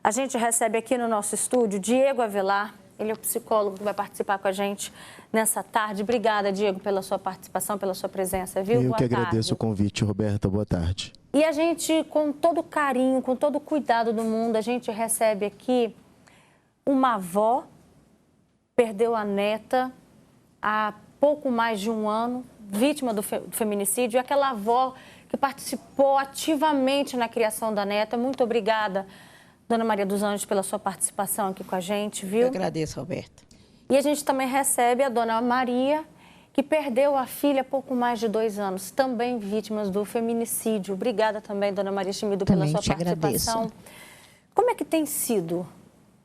A gente recebe aqui no nosso estúdio Diego Avelar, ele é o psicólogo que vai participar com a gente nessa tarde. Obrigada, Diego, pela sua participação, pela sua presença, viu? Eu que agradeço o convite, Roberta. Boa tarde. E a gente, com todo carinho, com todo o cuidado do mundo, a gente recebe aqui uma avó, perdeu a neta há pouco mais de um ano, vítima do feminicídio, e aquela avó que participou ativamente na criação da neta. Muito obrigada, Dona Maria dos Anjos, pela sua participação aqui com a gente, viu? Eu agradeço, Roberta. E a gente também recebe a Dona Maria, que perdeu a filha há pouco mais de 2 anos, também vítimas do feminicídio. Obrigada também, Dona Maria Chimido, pela sua participação. Agradeço. Como é que tem sido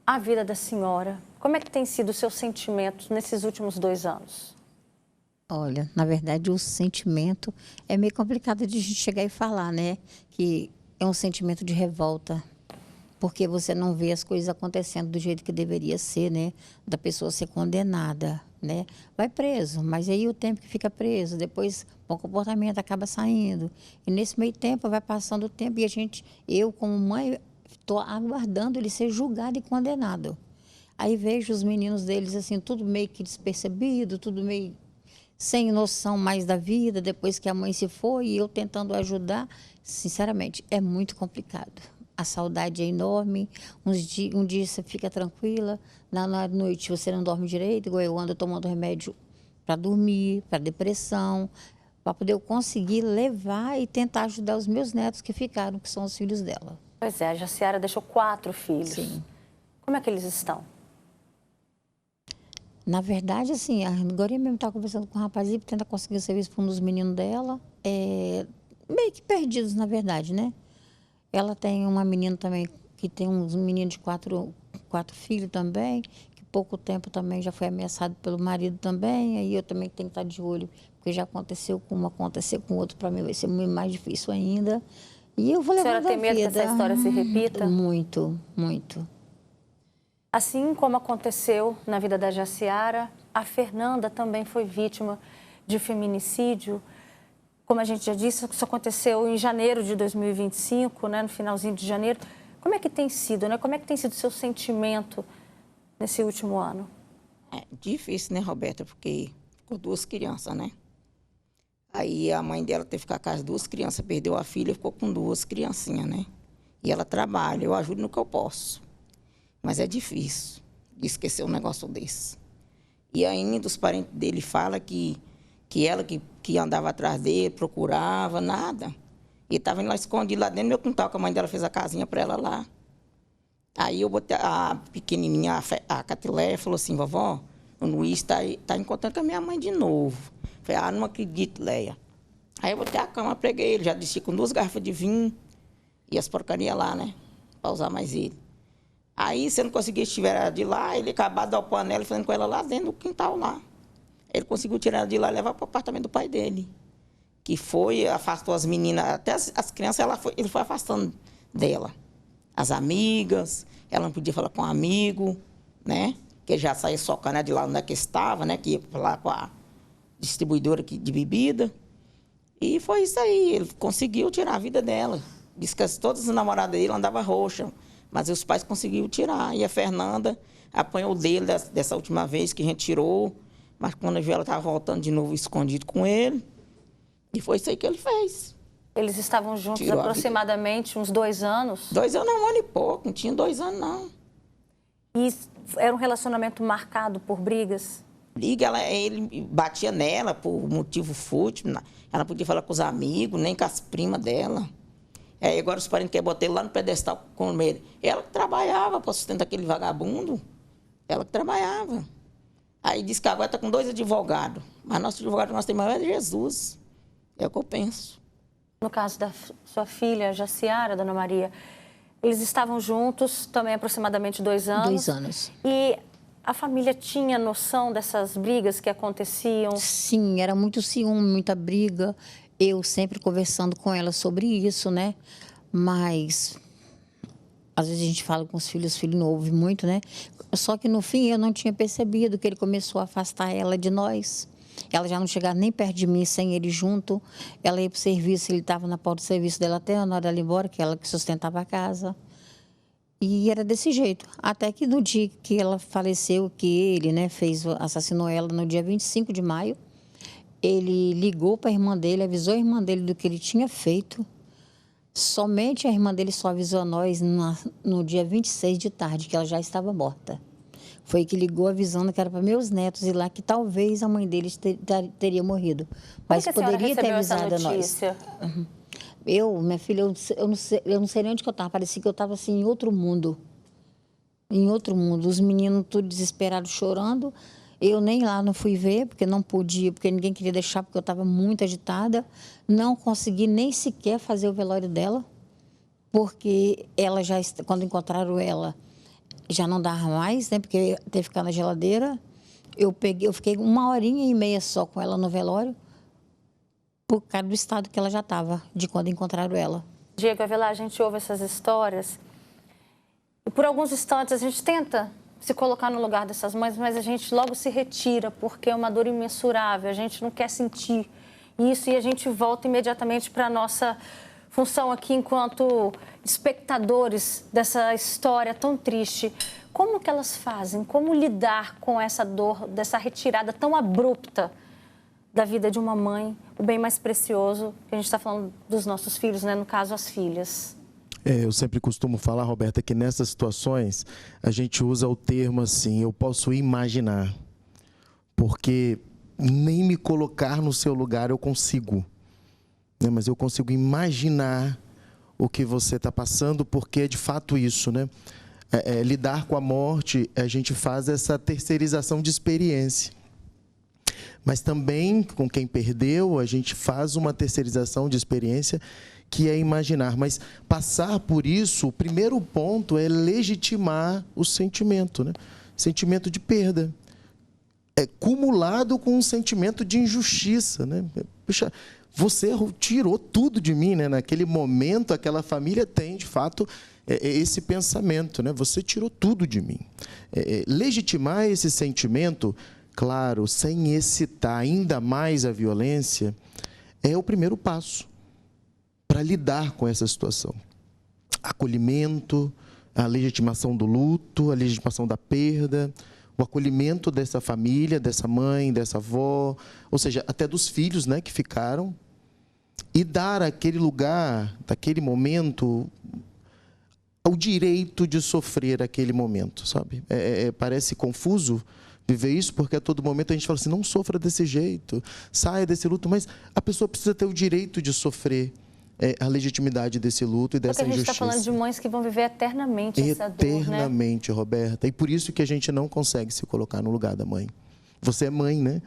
a vida da senhora? Como é que tem sido os seus sentimentos nesses últimos 2 anos? Olha, na verdade, o sentimento é meio complicado de a gente chegar e falar, né? Que é um sentimento de revolta, porque você não vê as coisas acontecendo do jeito que deveria ser, né? Da pessoa ser condenada, né? Vai preso, mas aí o tempo que fica preso, depois o comportamento acaba saindo. E nesse meio tempo, vai passando o tempo e eu como mãe, estou aguardando ele ser julgado e condenado. Aí vejo os meninos deles assim, tudo meio que despercebido, tudo meio sem noção mais da vida, depois que a mãe se foi e eu tentando ajudar. Sinceramente, é muito complicado. A saudade é enorme. Um dia você fica tranquila, na noite você não dorme direito, igual eu ando tomando remédio para dormir, para depressão, para poder eu conseguir levar e tentar ajudar os meus netos que ficaram, que são os filhos dela. Pois é, a Jaciara deixou 4 filhos. Sim. Como é que eles estão? Na verdade, assim, agora eu mesmo estava conversando com um rapazinho para tentar conseguir o serviço para um dos meninos dela, meio que perdidos, na verdade, né? Ela tem uma menina também, que tem uns meninos de 4 filhos também, que pouco tempo também já foi ameaçado pelo marido também, aí eu também tenho que estar de olho, porque já aconteceu com um, aconteceu com outro, para mim vai ser mais difícil ainda. E eu vou levar a vida. A senhora tem medo que essa história se repita? Muito, muito. Assim como aconteceu na vida da Jaciara, a Fernanda também foi vítima de feminicídio. Como a gente já disse, isso aconteceu em janeiro de 2025, né, no finalzinho de janeiro. Como é que tem sido, né? Como é que tem sido o seu sentimento nesse último ano? É difícil, né, Roberta? Porque ficou 2 crianças, né? Aí a mãe dela teve que ficar com as 2 crianças, perdeu a filha e ficou com 2 criancinhas, né? E ela trabalha, eu ajudo no que eu posso. Mas é difícil de esquecer um negócio desse. E ainda os parentes dele falam que ela que andava atrás dele, procurava, nada. E estava lá escondido lá dentro do meu quintal, que a mãe dela fez a casinha para ela lá. Aí eu botei a pequenininha, a Catileia, falou assim, vovó, o Luiz tá encontrando com a minha mãe de novo. Falei, não acredito, Leia. Aí eu botei a cama, preguei ele, já desci com 2 garrafas de vinho e as porcarias lá, né, para usar mais ele. Aí, se eu não conseguisse tirar ela de lá, ele acabou de dar o panela e fazendo com ela lá dentro do quintal lá. Ele conseguiu tirar ela de lá e levar para o apartamento do pai dele. Que foi, afastou as meninas, até as crianças, ele foi afastando dela. As amigas, ela não podia falar com um amigo, né? Que ele já saía socando de lá onde é que estava, né? Que ia lá com a distribuidora de bebida. E foi isso aí, ele conseguiu tirar a vida dela. Diz que todas as namoradas dele andavam roxas. Mas os pais conseguiram tirar. E a Fernanda apanhou dele dessa última vez que a gente tirou. Mas quando viu, ela estava voltando de novo escondido com ele. E foi isso aí que ele fez. Eles estavam juntos aproximadamente uns 2 anos? 2 anos, 1 ano e pouco. Não tinha 2 anos, não. E era um relacionamento marcado por brigas? Ele batia nela por motivo fútil. Ela não podia falar com os amigos, nem com as primas dela. Aí agora os parentes querem botar ele lá no pedestal com ele. Ela que trabalhava para sustentar aquele vagabundo. Ela que trabalhava. Aí diz que agora está com 2 advogados. Mas nosso advogado que nós temos é Jesus. É o que eu penso. No caso da sua filha, Jaciara, Dona Maria, eles estavam juntos também aproximadamente 2 anos. 2 anos. E a família tinha noção dessas brigas que aconteciam? Sim, era muito ciúme, muita briga. Eu sempre conversando com ela sobre isso, né? Mas às vezes a gente fala com os filhos não ouve muito, né? Só que no fim eu não tinha percebido que ele começou a afastar ela de nós. Ela já não chegava nem perto de mim sem ele junto. Ela ia para o serviço, ele estava na porta do serviço dela até na hora dela ir embora, que ela que sustentava a casa. E era desse jeito. Até que no dia que ela faleceu, que ele, né, assassinou ela no dia 25 de maio, ele ligou para a irmã dele, avisou a irmã dele do que ele tinha feito. Somente a irmã dele só avisou a nós no dia 26 de tarde, que ela já estava morta. Foi que ligou avisando que era para meus netos ir lá, que talvez a mãe deles teria morrido. Mas poderia ter avisado a nós. Minha filha, eu não sei nem onde que eu estava. Parecia que eu estava assim, em outro mundo. Em outro mundo. Os meninos tudo desesperados, chorando. Eu nem lá não fui ver, porque não podia, porque ninguém queria deixar, porque eu estava muito agitada. Não consegui nem sequer fazer o velório dela, porque ela já, quando encontraram ela, já não dava mais, né? Porque teve que ficar na geladeira. Eu fiquei 1h30 só com ela no velório, por causa do estado que ela já estava, de quando encontraram ela. Diego Avelar, a gente ouve essas histórias e por alguns instantes a gente tenta se colocar no lugar dessas mães, mas a gente logo se retira, porque é uma dor imensurável, a gente não quer sentir isso e a gente volta imediatamente para a nossa função aqui enquanto espectadores dessa história tão triste. Como que elas fazem? Como lidar com essa dor, dessa retirada tão abrupta da vida de uma mãe, o bem mais precioso, que a gente está falando dos nossos filhos, né? No caso, as filhas. Eu sempre costumo falar, Roberta, que nessas situações a gente usa o termo assim, eu posso imaginar, porque nem me colocar no seu lugar eu consigo, né? Mas eu consigo imaginar o que você está passando, porque é de fato isso, né? Lidar com a morte, a gente faz essa terceirização de experiência. Mas também, com quem perdeu, a gente faz uma terceirização de experiência, que é imaginar. Mas passar por isso, o primeiro ponto é legitimar o sentimento, né? Sentimento de perda. É cumulado com um sentimento de injustiça, né? Puxa, você tirou tudo de mim, né? Naquele momento, aquela família tem, de fato, esse pensamento, né? Você tirou tudo de mim. Legitimar esse sentimento, claro, sem excitar ainda mais a violência, é o primeiro passo para lidar com essa situação. Acolhimento, a legitimação do luto, a legitimação da perda, o acolhimento dessa família, dessa mãe, dessa avó, ou seja, até dos filhos, né, que ficaram, e dar àquele lugar, daquele momento, o direito de sofrer aquele momento, sabe? Parece confuso viver isso, porque a todo momento a gente fala assim, não sofra desse jeito, saia desse luto, mas a pessoa precisa ter o direito de sofrer a legitimidade desse luto e dessa injustiça. Porque a gente está falando de mães que vão viver eternamente essa dor, né? Eternamente, Roberta. E por isso que a gente não consegue se colocar no lugar da mãe. Você é mãe, né?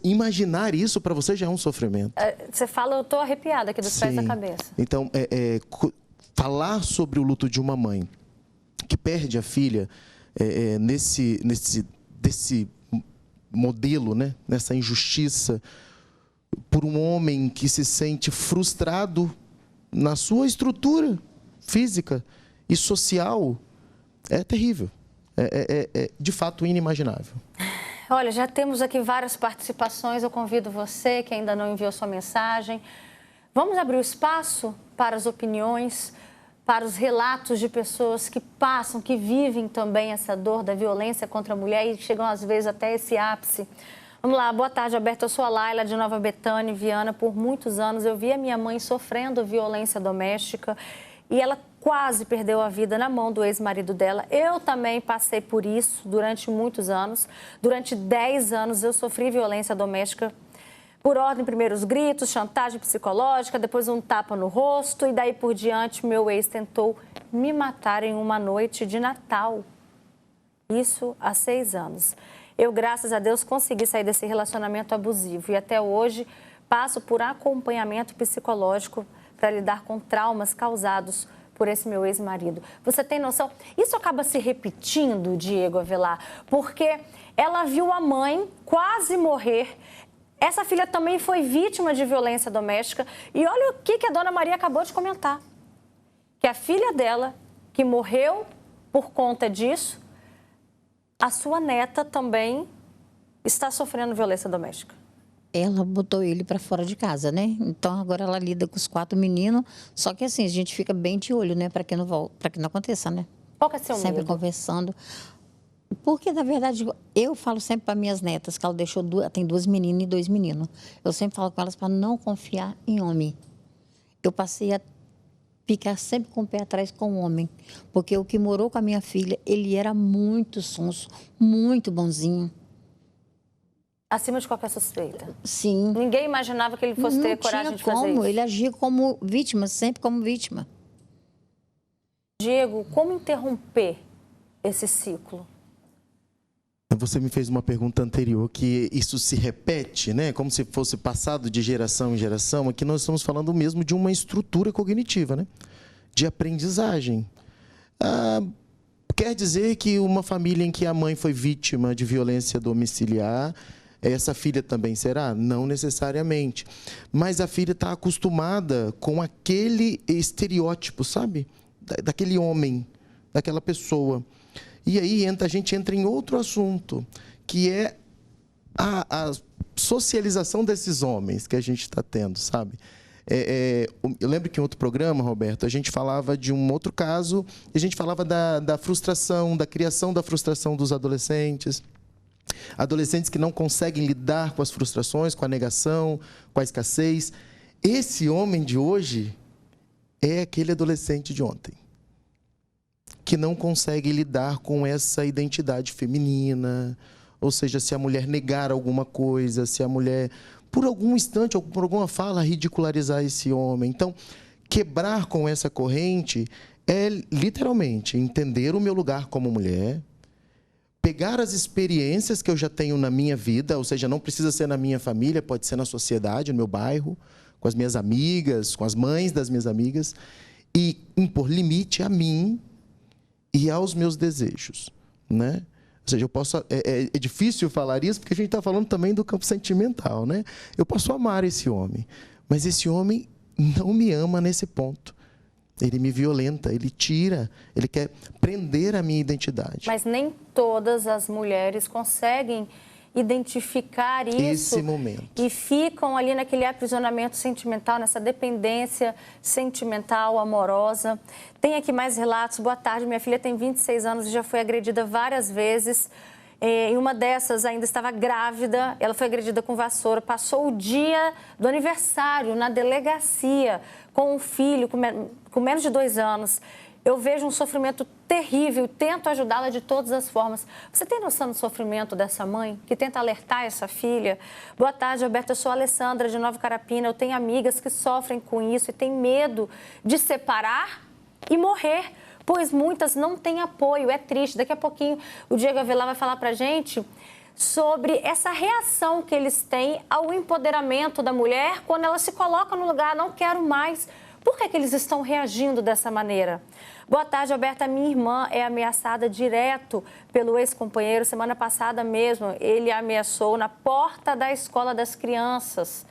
Imaginar isso para você já é um sofrimento. Você fala, eu estou arrepiada aqui dos pés da cabeça. Então, falar sobre o luto de uma mãe que perde a filha desse modelo, né? Nessa injustiça, por um homem que se sente frustrado na sua estrutura física e social, é terrível. É de fato inimaginável. Olha, já temos aqui várias participações. Eu convido você que ainda não enviou sua mensagem. Vamos abrir o espaço para as opiniões, para os relatos de pessoas que passam, que vivem também essa dor da violência contra a mulher e chegam às vezes até esse ápice. Vamos lá, boa tarde, Alberto. Eu sou a Laila, de Nova Betânia, Viana. Por muitos anos eu vi a minha mãe sofrendo violência doméstica e ela quase perdeu a vida na mão do ex-marido dela. Eu também passei por isso durante muitos anos. Durante 10 anos eu sofri violência doméstica por ordem, primeiro os gritos, chantagem psicológica, depois um tapa no rosto e daí por diante meu ex tentou me matar em uma noite de Natal. Isso há 6 anos. Eu, graças a Deus, consegui sair desse relacionamento abusivo e até hoje passo por acompanhamento psicológico para lidar com traumas causados por esse meu ex-marido. Você tem noção? Isso acaba se repetindo, Diego Avelar, porque ela viu a mãe quase morrer. Essa filha também foi vítima de violência doméstica e olha o que a dona Maria acabou de comentar. Que a filha dela, que morreu por conta disso, a sua neta também está sofrendo violência doméstica. ela botou ele para fora de casa, né? Então agora ela lida com os 4 meninos, só que assim, a gente fica bem de olho, né, para que não aconteça, né? Qual que é seu Sempre medo? conversando. Porque, na verdade, eu falo sempre para minhas netas, que ela deixou tem 2 meninas e 2 meninos. Eu sempre falo com elas para não confiar em homem. Eu passei a ficar sempre com o pé atrás com o homem. Porque o que morou com a minha filha, ele era muito sonso, muito bonzinho. Acima de qualquer suspeita. Sim. Ninguém imaginava que ele fosse ter coragem de fazer isso. Ele agia como vítima, sempre como vítima. Diego, como interromper esse ciclo? Você me fez uma pergunta anterior, que isso se repete, né? Como se fosse passado de geração em geração. Aqui nós estamos falando mesmo de uma estrutura cognitiva, né? De aprendizagem. Quer dizer que uma família em que a mãe foi vítima de violência domiciliar, essa filha também será? Não necessariamente. Mas a filha está acostumada com aquele estereótipo, sabe? Daquele homem, daquela pessoa. E aí a gente entra em outro assunto, que é a socialização desses homens que a gente está tendo, sabe? Eu lembro que em outro programa, Roberto, a gente falava de um outro caso, a gente falava da frustração, da criação da frustração dos adolescentes. Adolescentes que não conseguem lidar com as frustrações, com a negação, com a escassez. Esse homem de hoje é aquele adolescente de ontem, que não consegue lidar com essa identidade feminina. Ou seja, se a mulher negar alguma coisa, se a mulher, por algum instante, ou por alguma fala, ridicularizar esse homem. Então, quebrar com essa corrente é, literalmente, entender o meu lugar como mulher, pegar as experiências que eu já tenho na minha vida, ou seja, não precisa ser na minha família, pode ser na sociedade, no meu bairro, com as minhas amigas, com as mães das minhas amigas, e impor limite a mim e aos meus desejos, né? Ou seja, eu posso, é difícil falar isso, porque a gente está falando também do campo sentimental, né? Eu posso amar esse homem, mas esse homem não me ama nesse ponto. Ele me violenta, ele tira, ele quer prender a minha identidade. Mas nem todas as mulheres conseguem identificar isso. Esse momento. E ficam ali naquele aprisionamento sentimental, nessa dependência sentimental, amorosa. Tem aqui mais relatos. Boa tarde, minha filha tem 26 anos e já foi agredida várias vezes. Em uma dessas, ainda estava grávida, ela foi agredida com vassoura, passou o dia do aniversário na delegacia com um filho com menos de 2 anos. Eu vejo um sofrimento terrível, tento ajudá-la de todas as formas. Você tem noção do sofrimento dessa mãe que tenta alertar essa filha? Boa tarde, Alberto. Eu sou a Alessandra, de Nova Carapina. Eu tenho amigas que sofrem com isso e têm medo de separar e morrer, pois muitas não têm apoio. É triste. Daqui a pouquinho o Diego Avelar vai falar para a gente sobre essa reação que eles têm ao empoderamento da mulher quando ela se coloca no lugar, não quero mais. Por que eles estão reagindo dessa maneira? Boa tarde, Alberta. Minha irmã é ameaçada direto pelo ex-companheiro. Semana passada mesmo, ele a ameaçou na porta da escola das crianças.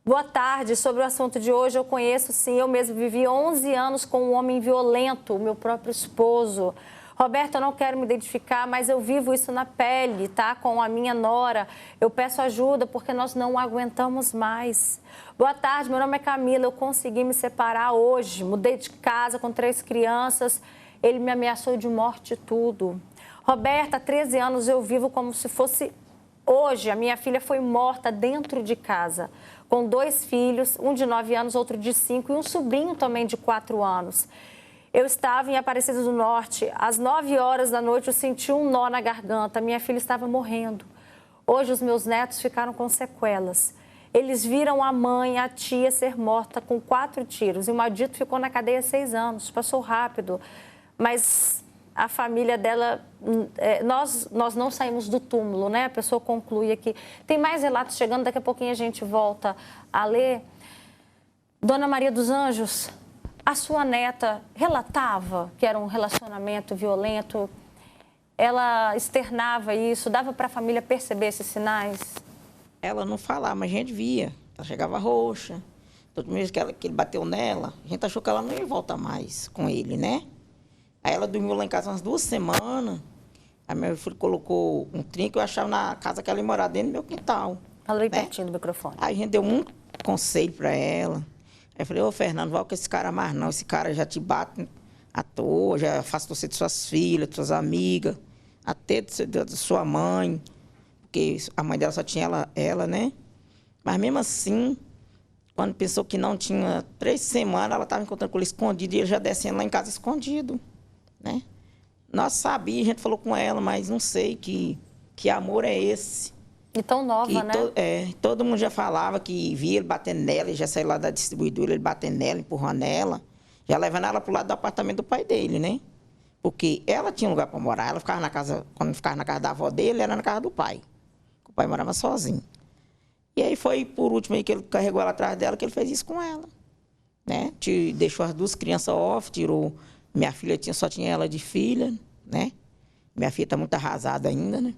Boa tarde. Sobre o assunto de hoje, eu conheço, sim, eu mesmo vivi 11 anos com um homem violento, o meu próprio esposo. Roberto, eu não quero me identificar, mas eu vivo isso na pele, tá? Com a minha nora. Eu peço ajuda porque nós não aguentamos mais. Boa tarde, meu nome é Camila. Eu consegui me separar hoje. Mudei de casa com 3 crianças. Ele me ameaçou de morte e tudo. Roberta, há 13 anos eu vivo como se fosse hoje. A minha filha foi morta dentro de casa, com 2 filhos, um de 9 anos, outro de 5 e um sobrinho também de 4 anos. Eu estava em Aparecida do Norte. Às 9 horas da noite, eu senti um nó na garganta. Minha filha estava morrendo. Hoje, os meus netos ficaram com sequelas. Eles viram a mãe, a tia, ser morta com 4 tiros. E o maldito ficou na cadeia 6 anos. Passou rápido. Mas a família dela... Nós não saímos do túmulo, né? A pessoa conclui aqui. Tem mais relatos chegando. Daqui a pouquinho a gente volta a ler. Dona Maria dos Anjos... A sua neta relatava que era um relacionamento violento? Ela externava isso? Dava para a família perceber esses sinais? Ela não falava, mas a gente via. Ela chegava roxa. Todo mês que ele bateu nela, a gente achou que ela não ia voltar mais com ele, né? Aí ela dormiu lá em casa umas 2 semanas. Aí meu filho colocou um trinco, eu achava na casa que ela ia morar dentro do meu quintal. Fala bem né? pertinho do microfone. Aí a gente deu muito conselho para ela. Aí eu falei, ô Fernando, vai com esse cara mais não. Esse cara já te bate à toa, já afasta você de suas filhas, de suas amigas, até da sua mãe. Porque a mãe dela só tinha ela, né? Mas mesmo assim, quando pensou que não tinha 3 semanas, ela estava encontrando com ele escondido e ele já descendo lá em casa escondido, né? Nós sabíamos, a gente falou com ela, mas não sei que amor é esse. E tão nova, né? Todo mundo já falava que via ele batendo nela, ele já saiu lá da distribuidora, ele batendo nela, empurrando ela, já levando ela para o lado do apartamento do pai dele, né? Porque ela tinha um lugar para morar, ela ficava na casa, quando ficava na casa da avó dele, era na casa do pai. O pai morava sozinho. E aí foi, por último, aí que ele carregou ela atrás dela, que ele fez isso com ela, né? Deixou as 2 crianças off, tirou... Minha filha só tinha ela de filha, né? Minha filha está muito arrasada ainda, né?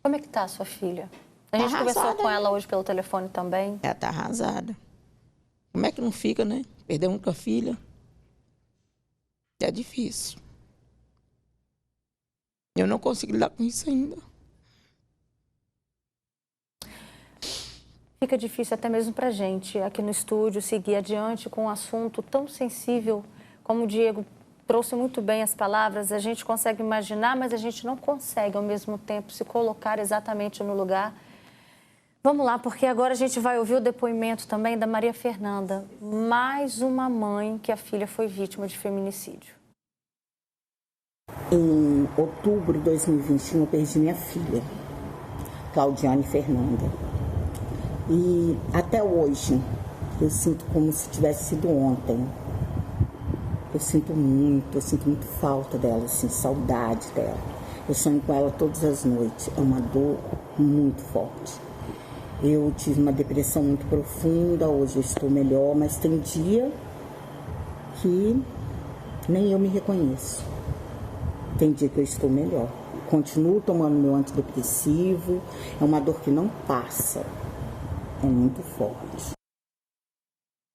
Como é que tá a sua filha? A gente conversou com ela hoje pelo telefone também. Ela está arrasada. Como é que não fica, né? Perder uma filha. É difícil. Eu não consigo lidar com isso ainda. Fica difícil até mesmo para a gente, aqui no estúdio, seguir adiante com um assunto tão sensível, como o Diego trouxe muito bem as palavras. A gente consegue imaginar, mas a gente não consegue, ao mesmo tempo, se colocar exatamente no lugar. Vamos lá, porque agora a gente vai ouvir o depoimento também da Maria Fernanda, mais uma mãe que a filha foi vítima de feminicídio. Em outubro de 2021, eu perdi minha filha, Claudiane Fernanda. E até hoje, eu sinto como se tivesse sido ontem. Eu sinto muito falta dela, assim, saudade dela. Eu sonho com ela todas as noites. É uma dor muito forte. Eu tive uma depressão muito profunda, hoje eu estou melhor, mas tem dia que nem eu me reconheço. Tem dia que eu estou melhor. Continuo tomando meu antidepressivo, é uma dor que não passa. É muito forte.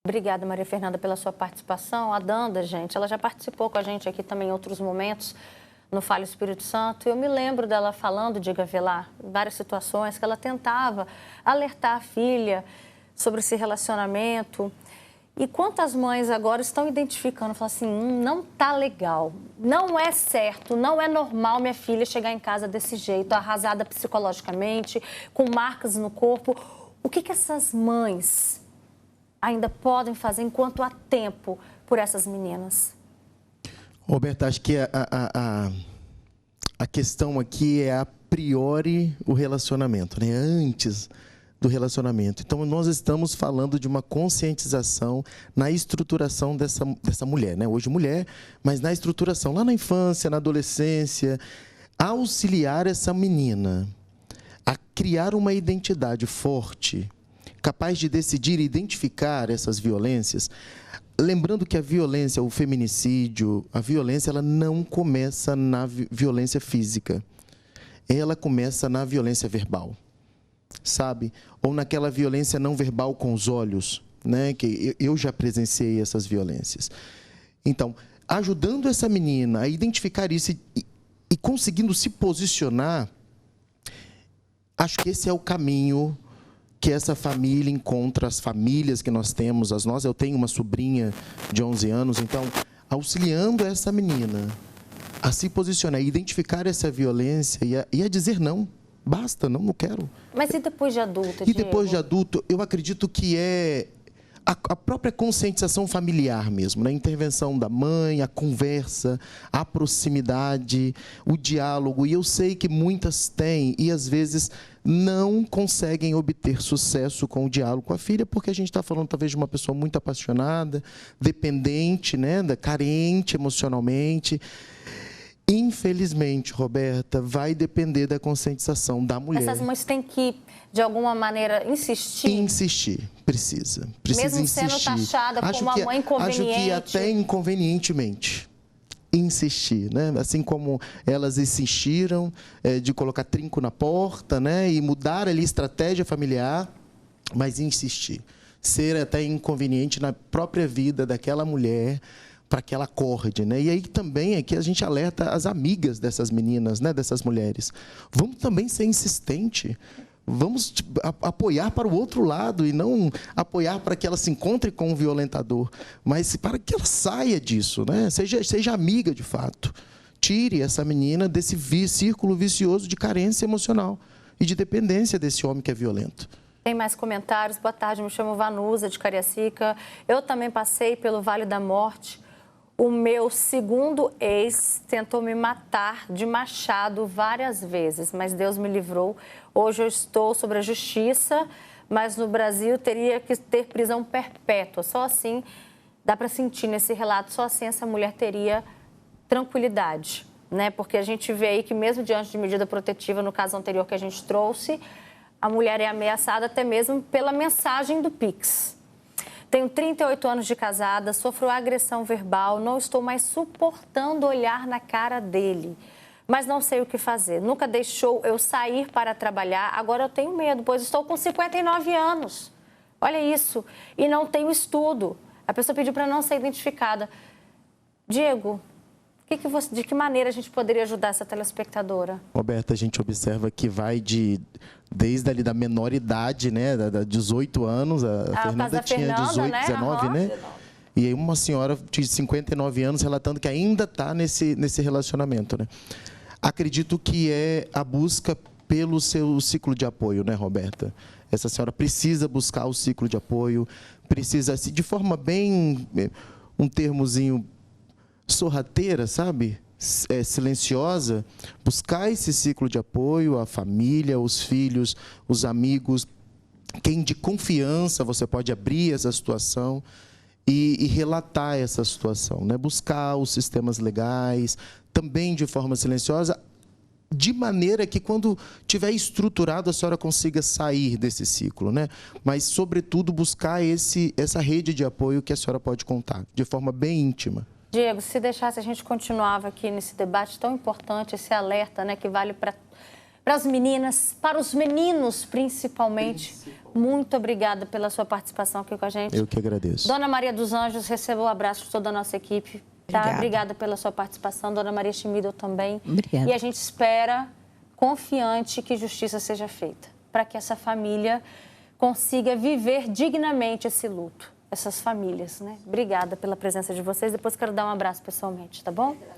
Obrigada, Maria Fernanda, pela sua participação. A Danda, gente, ela já participou com a gente aqui também em outros momentos no Fale Espírito Santo. Eu me lembro dela falando, Diga Velar, em várias situações que ela tentava alertar a filha sobre esse relacionamento. E quantas mães agora estão identificando, falam assim, não tá legal, não é certo, não é normal minha filha chegar em casa desse jeito, arrasada psicologicamente, com marcas no corpo. O que essas mães ainda podem fazer enquanto há tempo por essas meninas? Roberta, acho que a questão aqui é a priori o relacionamento, né? Antes do relacionamento. Então, nós estamos falando de uma conscientização na estruturação dessa mulher, né? Hoje mulher, mas na estruturação, lá na infância, na adolescência, auxiliar essa menina a criar uma identidade forte, capaz de decidir e identificar essas violências. Lembrando que a violência, o feminicídio, a violência, ela não começa na violência física. Ela começa na violência verbal, sabe? Ou naquela violência não verbal com os olhos, né? Que eu já presenciei essas violências. Então, ajudando essa menina a identificar isso e conseguindo se posicionar, acho que esse é o caminho que essa família encontra, as famílias que nós temos, as nossas. Eu tenho uma sobrinha de 11 anos, então, auxiliando essa menina a se posicionar, a identificar essa violência e a dizer não, basta, não quero. Mas e depois de adulta, E depois de adulto, eu acredito que é a própria conscientização familiar mesmo, né? A intervenção da mãe, a conversa, a proximidade, o diálogo. E eu sei que muitas têm e, às vezes, não conseguem obter sucesso com o diálogo com a filha, porque a gente está falando, talvez, de uma pessoa muito apaixonada, dependente, né? Carente emocionalmente. Infelizmente, Roberta, vai depender da conscientização da mulher. Essas mães têm que, de alguma maneira, insistir? Insistir, precisa Mesmo insistir. Sendo taxada como uma mãe inconveniente? Acho que até inconvenientemente. Insistir, né? Assim como elas insistiram de colocar trinco na porta, né? E mudar ali a estratégia familiar, mas insistir. Ser até inconveniente na própria vida daquela mulher, para que ela acorde, né? E aí também aqui a gente alerta as amigas dessas meninas, né? Dessas mulheres. Vamos também ser insistente. Vamos apoiar para o outro lado e não apoiar para que ela se encontre com o violentador, mas para que ela saia disso, né? Seja amiga de fato. Tire essa menina desse círculo vicioso de carência emocional e de dependência desse homem que é violento. Tem mais comentários? Boa tarde, me chamo Vanusa, de Cariacica. Eu também passei pelo Vale da Morte. O meu segundo ex tentou me matar de machado várias vezes, mas Deus me livrou. Hoje eu estou sobre a justiça, mas no Brasil teria que ter prisão perpétua. Só assim, dá para sentir nesse relato, só assim essa mulher teria tranquilidade, né? Porque a gente vê aí que mesmo diante de medida protetiva, no caso anterior que a gente trouxe, a mulher é ameaçada até mesmo pela mensagem do Pix. Tenho 38 anos de casada, sofro agressão verbal, não estou mais suportando olhar na cara dele, mas não sei o que fazer. Nunca deixou eu sair para trabalhar, agora eu tenho medo, pois estou com 59 anos. Olha isso, e não tenho estudo. A pessoa pediu para não ser identificada. Diego, de que maneira a gente poderia ajudar essa telespectadora? Roberta, a gente observa que vai desde ali da menor idade, né, da 18 anos, a Fernanda tinha 18, né? 19, né? 19. E aí uma senhora de 59 anos relatando que ainda está nesse relacionamento, né? Acredito que é a busca pelo seu ciclo de apoio, né, Roberta? Essa senhora precisa buscar o ciclo de apoio, precisa, de forma bem, um termozinho sorrateira, sabe? Silenciosa, buscar esse ciclo de apoio, a família, os filhos, os amigos, quem de confiança você pode abrir essa situação e relatar essa situação, né? Buscar os sistemas legais, também de forma silenciosa, de maneira que quando tiver estruturado a senhora consiga sair desse ciclo, né? Mas, sobretudo, buscar essa rede de apoio que a senhora pode contar, de forma bem íntima. Diego, se deixasse, a gente continuava aqui nesse debate tão importante, esse alerta, né, que vale para as meninas, para os meninos principalmente. Muito obrigada pela sua participação aqui com a gente. Eu que agradeço. Dona Maria dos Anjos, receba o abraço de toda a nossa equipe. Tá? Obrigada pela sua participação. Dona Maria Schmidl também. Obrigada. E a gente espera, confiante, que justiça seja feita, para que essa família consiga viver dignamente esse luto. Essas famílias, né? Obrigada pela presença de vocês. Depois quero dar um abraço pessoalmente, tá bom?